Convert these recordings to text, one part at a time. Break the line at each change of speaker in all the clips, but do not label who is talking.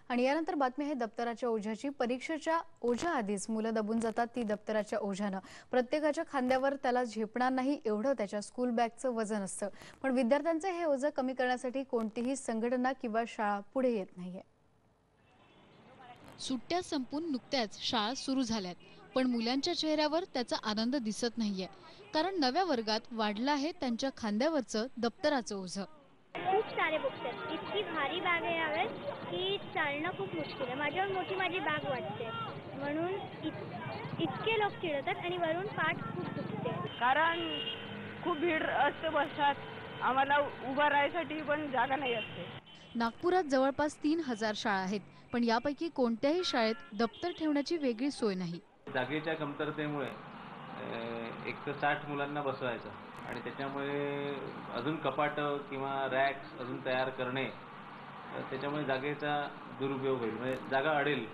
आणि यानंतर बातमी आहे दप्तराच्या ओझ्याची। परीक्षेच्या ओझ्या आधीच मुलं दबून जातात ती दप्तराच्या ओझ्यानं। प्रत्येकाच्या खांद्यावर त्याला झेपणार नाही एवढं त्याच्या स्कूल बॅगचं वजन असतं। पण विद्यार्थ्यांचे हे ओझं कमी करण्यासाठी कोणतीही संघटना किंवा शाळा पुढे येत नाहीये।
सुट्ट्या संपून नुकत्याच शाळा सुरू झाल्यात, पण मुलांच्या चेहऱ्यावर त्याचा आनंद दिसत नाहीये, कारण नव्या वर्गात वाढलं आहे त्यांच्या खांद्यावरचं दप्तराचं ओझं।
खूप सारे बुक्स आहेत, इतकी भारी बॅग आहे यावेळेस की चालणं खूप मुश्किल आहे। माझ्यावर मोठी माझी बॅग वाटते, म्हणून इतके लोक चिडतात आणि वरून पाठ खूप दुखते,
कारण खूप भीड असते बसतात, आम्हाला उभं राहायसाठी पण जागा नाही असते।
नागपुरात जवळपास 3000 शाळा आहेत, पण यापैकी कोणत्याही शाळेत दप्तर ठेवण्याची वेगळी सोय नाही।
जागेच्या कमतरतेमुळे एक तर 60 मुलांना बसवायचं आणि त्याच्यामुळे अजून कपाट किंवा रॅक्स अजून तयार करणे, त्याच्यामुळे जागेचा दुरुपयोग होईल, म्हणजे जागा अडेल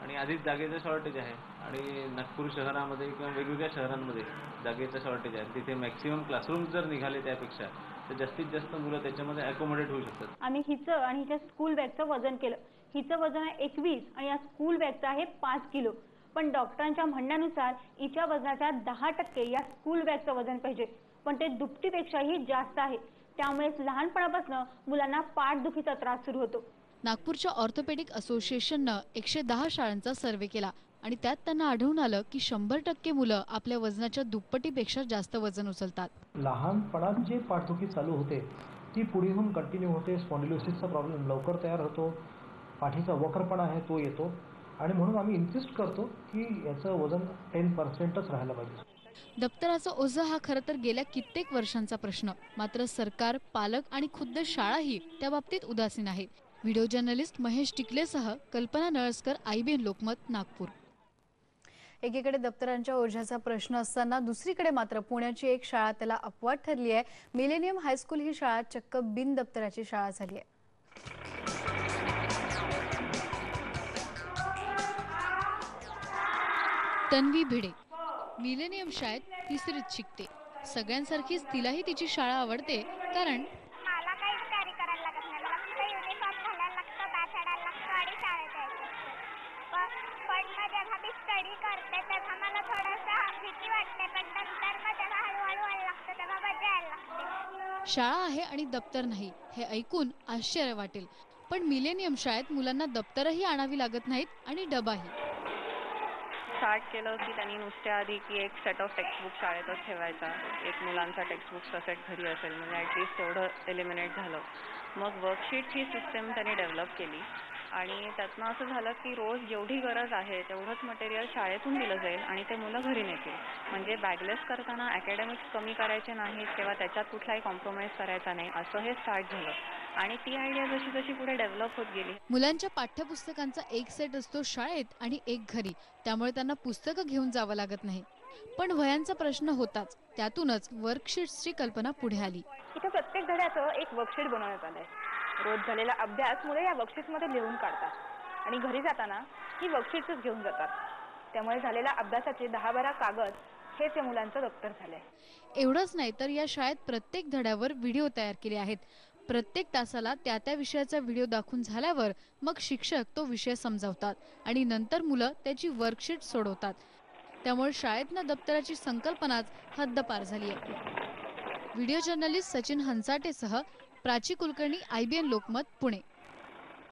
आणि आधीच जागेचं शॉर्टेज आहे आणि नागपूर शहरामध्ये किंवा वेगवेगळ्या शहरांमध्ये जागेचं शॉर्टेज आहे। तिथे मॅक्सिमम क्लासरूम जर निघाले त्यापेक्षा तर जास्तीत जास्त मुलं त्याच्यामध्ये अकोमोडेट होऊ शकतात।
आम्ही हिचं आणि हिच्या स्कूल बॅगचं वजन केलं। हिचं वजन आहे 21 आणि या स्कूल बॅगचं आहे 5 किलो। पण डॉक्टरांच्या म्हणण्यानुसार हिच्या वजनाच्या 10% या स्कूल बॅगचं वजन पाहिजे, पण ते दुपटीपेक्षाही जास्त आहे। त्यामुळे लहानपणापासून मुलांना पाठदुखीचा त्रास सुरू होतो।
नागपूरच्या ऑर्थोपेडिक असोसिएशननं 110 शाळांचा सर्वे केला आणि त्यात त्यांना आढळून आलं की 100% मुलं आपल्या वजनाच्या दुप्पटीपेक्षा जास्त वजन उचलतात।
लहानपणात जे पाठदुखी चालू होते ती पुढे होऊन कंटिन्यू होते। स्पॉन्डिलोसिसचा प्रॉब्लेम लवकर तयार होतो, पाठीचा वक्रपणा आहे तो येतो आणि म्हणून आम्ही इन्सिस्ट करतो की याचं वजन 10%च राहायला पाहिजे।
दप्तराचं ओझं हा खरं तर गेल्या कित्येक वर्षांचा प्रश्न, मात्र सरकार, पालक आणि खुद्द शाळाही त्या बाबतीत उदासीन आहे। व्हिडिओ जर्नलिस्ट महेश टिकलेसह कल्पना नळसकर, IBN लोकमत, नागपूर।
एकीकडे दप्तरांच्या ओझ्याचा प्रश्न असताना दुसरीकडे मात्र पुण्याची एक शाळा त्याला अपवाद ठरली आहे। मिलेनियम हायस्कूल ही शाळा चक्क बिन दप्तराची शाळा झाली आहे।
तन्वी भिडे मिलेनियम शाळेत तिसरीत शिकते। सगळ्यांसारखीच तिलाही तिची शाळा आवडते, कारण
मला काही तयारी करायला लागत नाही, मला फक्त युनिफॉर्म घालायला लागतं, बॅग आणायला लागतं आणि शाळेत यायचं। पण मग जेव्हा मी स्टडी करते तेव्हा मला थोडंसं भीती वाटते, पण नंतर मग जेव्हा हळूहळू व्हायला लागतं तेव्हा मजा यायला लागते।
शाळा आहे आणि दप्तर नाही हे ऐकून आश्चर्य वाटेल, पण मिलेनियम शाळेत मुलांना दप्तरही आणावी लागत नाहीत आणि डबाही।
स्टार्ट केलं की त्यांनी नुसत्या आधी की एक सेट ऑफ टेक्स्टबुक शाळेतच ठेवायचा, एक मुलांचा टेक्स्टबुकचा सेट घरी असेल, म्हणजे ॲटलिस्ट तेवढं एलिमिनेट झालं। मग वर्कशीट ही सिस्टम त्यांनी डेव्हलप केली आणि त्यातनं असं झालं की रोज जेवढी गरज आहे तेवढंच मटेरियल शाळेतून दिलं जाईल आणि ते मुलं घरी नेतील। म्हणजे बॅगलेस करताना अकॅडमिक्स कमी करायचे नाहीत किंवा त्याच्यात कुठलाही कॉम्प्रोमाइज करायचा नाही, असं हे स्टार्ट झालं आणि ती आयडिया जशी जशी पुढे डेव्हलप होत गेली।
मुलांच्या पाठ्यपुस्तकांचा एक सेट असतो शाळेत आणि एक घरी, त्यामुळे त्यांना पुस्तकं घेऊन जावं लागत नाही। पण वह्यांचा प्रश्न होताच, त्यातूनच वर्कशीट्सची कल्पना पुढे आली।
इथे प्रत्येक धड्याचं एक वर्कशीट बनवण्यात आलंय। रोज झालेला अभ्यास मुले या वर्कशीटमध्ये लिहून काढतात आणि घरी जाताना ही वर्कशीट्सच घेऊन जातात। त्यामुळे झालेल्या अभ्यासाचे 10-12 कागद हेच या मुलांचं दप्तर झालंय।
एवढंच नाही तर या शाळेत प्रत्येक धड्यावर व्हिडिओ तयार केले आहेत। प्रत्येक तासाला त्या त्या विषयाचा व्हिडिओ दाखवून झाल्यावर मग शिक्षक तो विषय समजावतात आणि नंतर मुलं त्याची वर्कशीट सोडवतात। त्यामुळे शाळेतनं दप्तराची संकल्पनाच हद्दपार झाली आहे। व्हिडिओ जर्नलिस्ट सचिन हंसाटेसह प्राची कुलकर्णी, IBN लोकमत, पुणे।